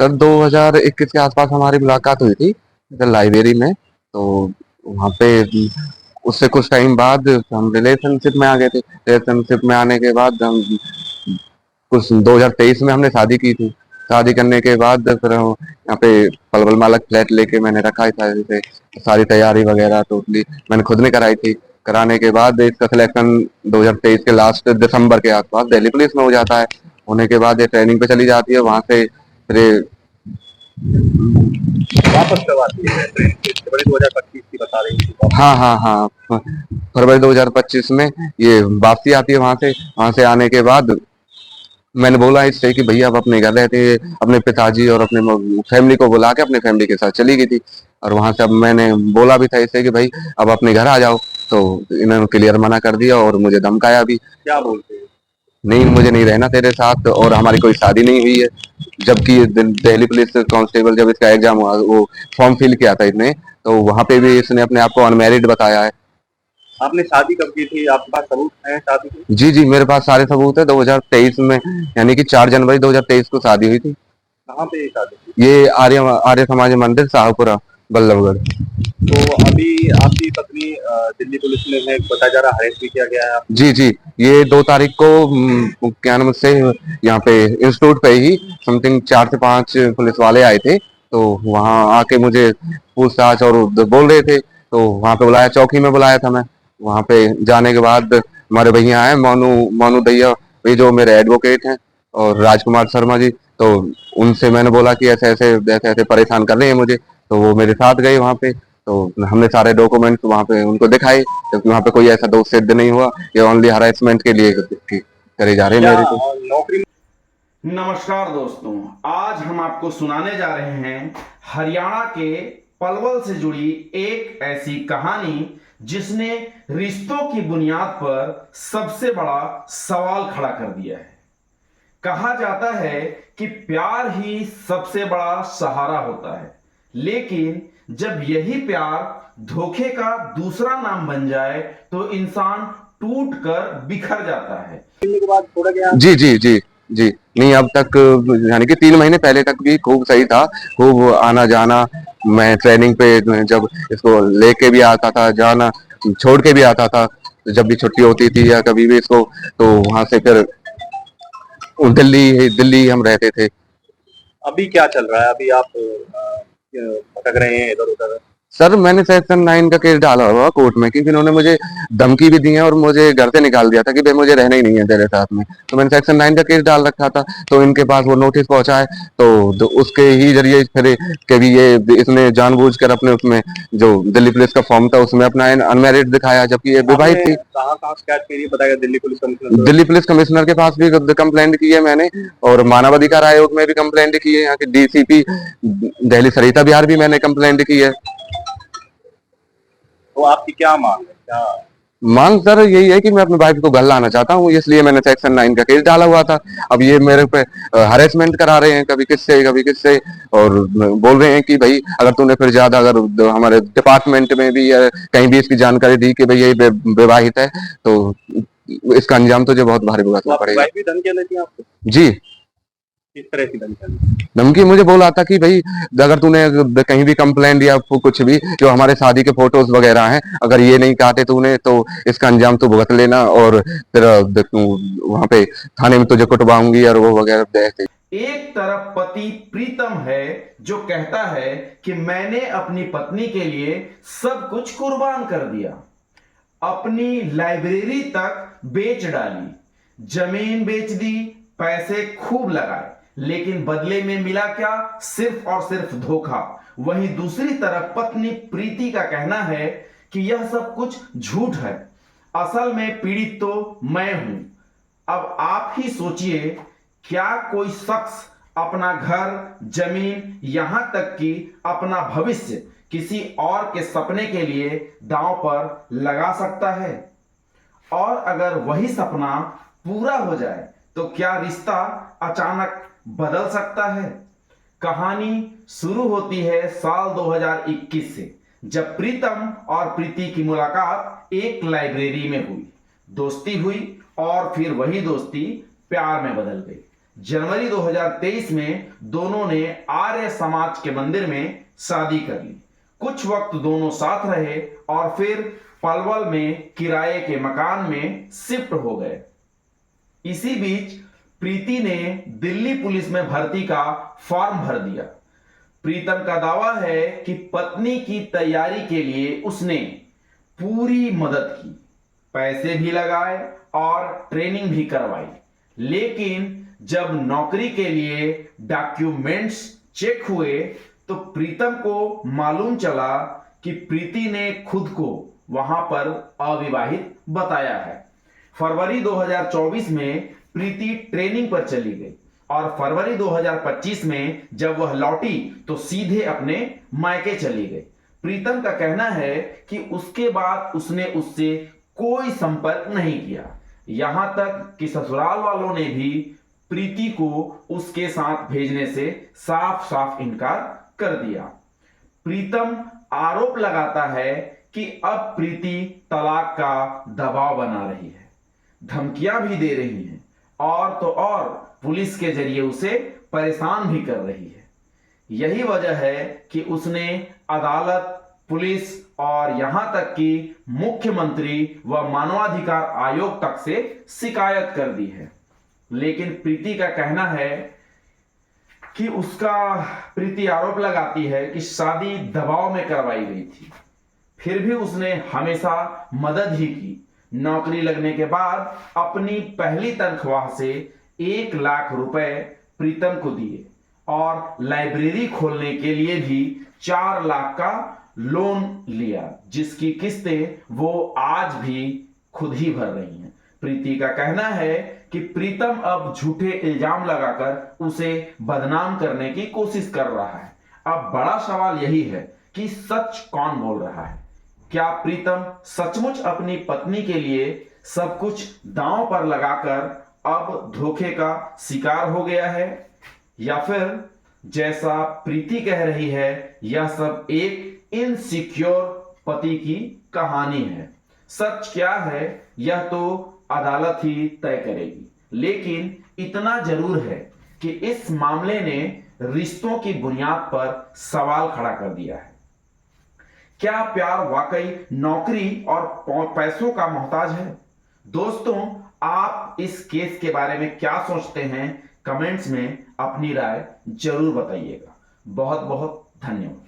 Sir 2021 के आसपास हमारी मुलाकात हुई थी इधर लाइब्रेरी में। तो वहाँ पे उससे कुछ टाइम बाद हम रिलेशनशिप में आ गए थे। रिलेशनशिप में आने के बाद हम कुछ 2023 में हमने शादी की थी। शादी करने के बाद फिर यहाँ पे पलवल मालक फ्लैट लेके मैंने रखा ही था। जैसे सारी तैयारी वगैरह टोटली मैंने खुद ने कराई थी। कराने के बाद इसका सिलेक्शन 2023 के लास्ट दिसंबर के आसपास दिल्ली पुलिस में हो जाता है। होने के बाद ये ट्रेनिंग पे चली जाती है। वहाँ से फिर वापस कब आती है ट्रेन से? फरवरी 2025 की बता रही थी वापस। हाँ हाँ हाँ, फरवरी 2025 में ये वापसी आती है। वहाँ से आने के बाद मैंने बोला इससे कि भैया अब अपने घर रहते हैं। अपने पिताजी और अपने फैमिली को बुला के अपने फैमिली के साथ चली गई थी। और वहां से अब मैंने बोला भी था इससे कि भाई अब अपने घर आ जाओ। तो इन्होंने क्लियर मना कर दिया और मुझे धमकाया भी। क्या बोलते हैं? नहीं, मुझे नहीं रहना तेरे साथ और हमारी कोई शादी नहीं हुई है। जबकि दिल्ली पुलिस कांस्टेबल जब इसका एग्जाम हुआ वो फॉर्म फिल किया था इसने। तो वहां पे भी इसने अपने आप को अनमैरिड बताया है। आपने शादी कब की थी? आपके पास सबूत हैं शादी के? जी जी, मेरे पास सारे सबूत है। 2023 में यानी कि 4 जनवरी 2023 को शादी हुई थी। कहाँ पे ये शादी की? ये आर्य समाज मंदिर शाहपुरा बल्लभगढ़। तो अभी आपकी पत्नी दिल्ली पुलिस में है, बताया जा रहा है अरेस्ट भी किया गया है आपको। जी जी, ये 2 तारीख को क्या नाम से यहाँ पे इंस्टीट्यूट पे ही समथिंग 4 से 5 पुलिस वाले आए थे। तो वहाँ आके मुझे पूछताछ और बोल रहे थे। तो वहाँ पे बुलाया, चौकी में बुलाया था मैं। वहाँ पे जाने के बाद हमारे भैया आए, मोनू मोनू भैया, ये जो मेरे एडवोकेट हैं, और राजकुमार शर्मा जी। तो उनसे मैंने बोला कि ऐसे ऐसे ऐसे ऐसे परेशान कर रहे हैं मुझे। तो वो मेरे साथ गए वहाँ पे। तो हमने सारे डॉक्यूमेंट वहाँ पे उनको दिखाए, क्योंकि वहाँ पे कोई ऐसा दोष सिद्ध नहीं हुआ। ये ओनली हरासमेंट के लिए करे जा रहे हैं क्या मेरे को। नौकरी? नमस्कार दोस्तों, आज हम आपको सुनाने जा रहे हैं हरियाणा के पलवल से जुड़ी एक ऐसी कहानी जिसने रिश्तों की बुनियाद पर सबसे बड़ा सवाल खड़ा कर दिया है। कहा जाता है कि प्यार ही सबसे बड़ा सहारा होता है, लेकिन जब यही प्यार धोखे का दूसरा नाम बन जाए तो इंसान टूट कर बिखर जाता है। के बाद छोड़ा गया? जी जी जी जी। नहीं, अब तक यानी कि 3 महीने पहले तक भी खूब सही था। खूब आना जाना। मैं ट्रेनिंग पे जब इसको लेके भी आता था, जाना छोड़ के भी आता था। जब भी छुट्टी होती थी या कभी भी इसको, तो वहां से फिर दिल्ली दिल्ली हम रहते थे। अभी क्या चल रहा है? अभी आप भटक रहे हैं इधर उधर? सर मैंने सेक्शन 9 का केस डाला हुआ कोर्ट में, क्योंकि इन्होंने मुझे धमकी भी दी है और मुझे घर से निकाल दिया था कि भाई मुझे रहना ही नहीं है तेरे साथ में। तो मैंने सेक्शन 9 का केस डाल रखा था। तो इनके पास वो नोटिस पहुंचा है। तो उसके ही जरिए फिर कभी ये इसने जानबूझकर अपने उसमें जो दिल्ली पुलिस का फॉर्म था उसमें अपना अनमैरिड दिखाया, जबकि ये विवाहित आपने थी। कहाँ कहाँ शिकायत करी है? बताया दिल्ली पुलिस कमिश्नर को? दिल्ली पुलिस कमिश्नर के पास भी कंप्लेंट की है मैंने, और मानवाधिकार आयोग में भी कंप्लेंट की है। यहाँ के डीसीपी दिल्ली सरिता बिहार भी मैंने कंप्लेंट की है। तो आपकी क्या मांग है? क्या? मांग सर यही है कि मैं अपनी वाइफ को घर लाना चाहता हूँ, इसलिए मैंने सेक्शन 9 का केस डाला हुआ था। अब ये मेरे पे हरेसमेंट करा रहे हैं, कभी किससे कभी किससे। और बोल रहे हैं कि भाई अगर तूने फिर ज्यादा अगर हमारे डिपार्टमेंट में भी या कहीं भी इसकी जानकारी दी कि भाई ये विवाहित है, तो इसका अंजाम तुझे बहुत भारी तो भुगतना आपकी पड़ेगा। वाइफ भी धमकियां देती है आपको? जी। किस तरह की धमकियां? धमकी मुझे बोला था कि भाई अगर तूने कहीं भी कंप्लेंट या कुछ भी, जो हमारे शादी के फोटोज वगैरह हैं, अगर ये नहीं काटे तूने तो इसका अंजाम तू भुगत लेना, और तेरा वहां पे थाने में तुझे कुटवाऊंगी और वो वगैरह ऐसे। एक तरफ पति प्रीतम है जो कहता है कि मैंने अपनी पत्नी के लिए सब कुछ कुर्बान कर दिया, अपनी लाइब्रेरी तक बेच डाली, जमीन बेच दी, पैसे खूब लगाए, लेकिन बदले में मिला क्या? सिर्फ और सिर्फ धोखा। वहीं दूसरी तरफ पत्नी प्रीति का कहना है कि यह सब कुछ झूठ है, असल में पीड़ित तो मैं हूं। अब आप ही सोचिए, क्या कोई शख्स अपना घर, जमीन, यहां तक कि अपना भविष्य किसी और के सपने के लिए दांव पर लगा सकता है? और अगर वही सपना पूरा हो जाए तो क्या रिश्ता अचानक बदल सकता है? कहानी शुरू होती है साल 2021 से, जब प्रीतम और प्रीति की मुलाकात एक लाइब्रेरी में हुई। दोस्ती हुई और फिर वही दोस्ती प्यार में बदल गई। जनवरी 2023 में दोनों ने आर्य समाज के मंदिर में शादी कर ली। कुछ वक्त दोनों साथ रहे और फिर पलवल में किराए के मकान में शिफ्ट हो गए। इसी बीच प्रीति ने दिल्ली पुलिस में भर्ती का फॉर्म भर दिया। प्रीतम का दावा है कि पत्नी की तैयारी के लिए उसने पूरी मदद की, पैसे भी लगाए और ट्रेनिंग भी करवाई। लेकिन जब नौकरी के लिए डॉक्यूमेंट्स चेक हुए तो प्रीतम को मालूम चला कि प्रीति ने खुद को वहां पर अविवाहित बताया है। फरवरी 2024 में प्रीति ट्रेनिंग पर चली गई और फरवरी 2025 में जब वह लौटी तो सीधे अपने मायके चली गई। प्रीतम का कहना है कि उसके बाद उसने उससे कोई संपर्क नहीं किया, यहां तक कि ससुराल वालों ने भी प्रीति को उसके साथ भेजने से साफ साफ इनकार कर दिया। प्रीतम आरोप लगाता है कि अब प्रीति तलाक का दबाव बना रही है, धमकियां भी दे रही है और तो और पुलिस के जरिए उसे परेशान भी कर रही है। यही वजह है कि उसने अदालत, पुलिस और यहां तक कि मुख्यमंत्री व मानवाधिकार आयोग तक से शिकायत कर दी है। लेकिन प्रीति का कहना है कि प्रीति आरोप लगाती है कि शादी दबाव में करवाई गई थी, फिर भी उसने हमेशा मदद ही की। नौकरी लगने के बाद अपनी पहली तनख्वाह से 1 लाख रुपए प्रीतम को दिए और लाइब्रेरी खोलने के लिए भी 4 लाख का लोन लिया, जिसकी किस्तें वो आज भी खुद ही भर रही हैं। प्रीति का कहना है कि प्रीतम अब झूठे इल्जाम लगाकर उसे बदनाम करने की कोशिश कर रहा है। अब बड़ा सवाल यही है कि सच कौन बोल रहा है? क्या प्रीतम सचमुच अपनी पत्नी के लिए सब कुछ दांव पर लगाकर अब धोखे का शिकार हो गया है, या फिर जैसा प्रीति कह रही है यह सब एक इनसिक्योर पति की कहानी है? सच क्या है यह तो अदालत ही तय करेगी, लेकिन इतना जरूर है कि इस मामले ने रिश्तों की बुनियाद पर सवाल खड़ा कर दिया है। क्या प्यार वाकई नौकरी और पैसों का मोहताज है? दोस्तों, आप इस केस के बारे में क्या सोचते हैं? कमेंट्स में अपनी राय जरूर बताइएगा। बहुत बहुत धन्यवाद।